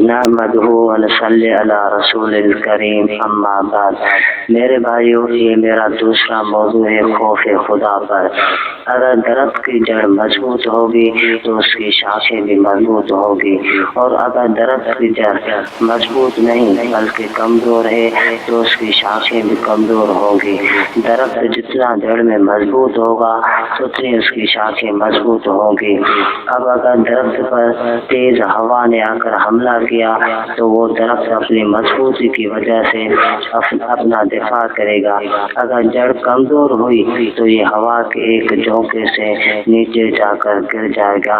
نحمدہ ونصلی علی رسول الکریم اما بعد۔ میرے بھائیو، یہ میرا دوسرا موضوع ہے خوف خدا پر۔ اگر درخت کی جڑ مضبوط ہوگی تو اس کی شاخیں بھی مضبوط ہوگی، اور اگر درخت کی جڑ مضبوط نہیں بلکہ کمزور ہے تو اس کی شاخیں بھی کمزور ہوگی۔ درخت جتنا جڑ میں مضبوط ہوگا اتنی اس کی شاخیں مضبوط ہوگی۔ اب اگر درخت پر تیز ہوا نے آ کر حملہ کیا تو وہ درخت اپنی مضبوطی کی وجہ سے اپنا دفاع کرے گا۔ اگر جڑ کمزور ہوئی تو یہ ہوا کے ایک جھونکے سے نیچے جا کر گر جائے گا۔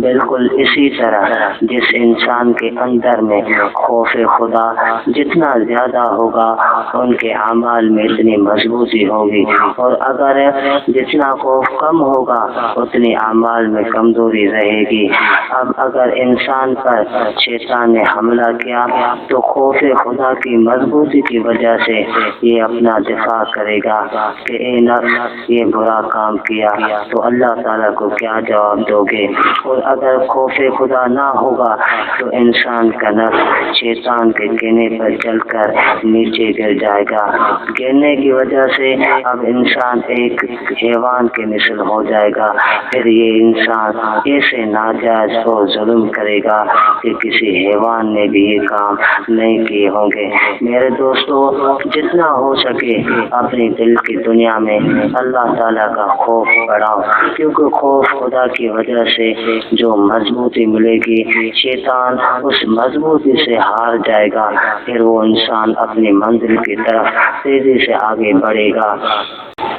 بالکل اسی طرح جس انسان کے اندر میں خوف خدا جتنا زیادہ ہوگا ان کے اعمال میں اتنی مضبوطی ہوگی، اور اگر جتنا خوف کم ہوگا اتنی اعمال میں کمزوری رہے گی۔ اب اگر انسان پر شیطان نے حملہ کیا تو خوف خدا کی مضبوطی کی وجہ سے یہ اپنا دفاع کرے گا کہ اے نفس یہ برا کام کیا تو اللہ تعالیٰ کو کیا جواب دو گے۔ اور اگر خوف خدا نہ ہوگا تو انسان کا نفس شیطان کے کہنے پر چل کر نیچے گر جائے گا۔ گرنے کی وجہ سے اب انسان ایک حیوان کے مثل ہو جائے گا۔ پھر یہ انسان ایسے ناجائز اور ظلم کرے گا کہ کسی حیوان نے بھی یہ کام نہیں کیے ہوں گے۔ میرے دوستو، جتنا ہو سکے اپنی دل کی دنیا میں اللہ تعالیٰ کا خوف بڑھاؤ، کیونکہ خوف خدا کی وجہ سے جو مضبوطی ملے گی شیطان اس مضبوطی سے ہار جائے گا، پھر وہ انسان اپنی منزل کی طرف تیزی سے آگے بڑھے گا۔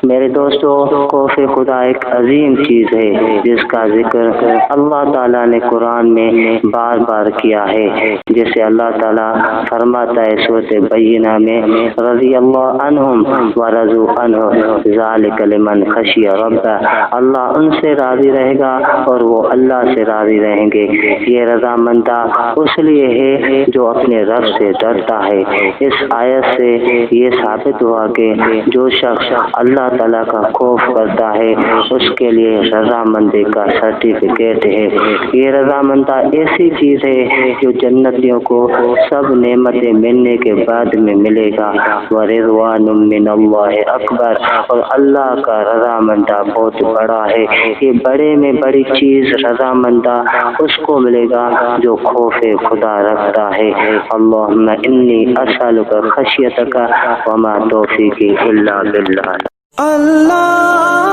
میرے دوستو، خوف خدا ایک عظیم چیز ہے جس کا ذکر اللہ تعالیٰ نے قرآن میں بار بار کیا ہے، جسے اللہ تعالیٰ فرماتا ہے سورۃ بینہ میں رضی اللہ عنہم ورضوا عنہ ذالک لمن خشی ربہ۔ اللہ ان سے راضی رہے گا اور وہ اللہ سے راضی رہیں گے۔ یہ رضامندی اس لیے ہے جو اپنے رب سے ڈرتا ہے۔ اس آیت سے یہ ثابت ہوا کہ جو شخص اللہ تعالیٰ کا خوف کرتا ہے اس کے لیے رضامندی کا سرٹیفکیٹ ہے۔ یہ رضامندی ایسی چیز ہے جو جنتیوں کو سب نعمتیں ملنے کے بعد میں ملے گا۔ ورضوان من اللہ اکبر، اور اللہ کا رضامندی بہت بڑا ہے۔ یہ بڑے میں بڑی چیز رضامندی اس کو ملے گا جو خوف خدا رکھتا ہے۔ اللہم انی اسألک خشیتک وما توفیقی الا باللہ۔ اللہ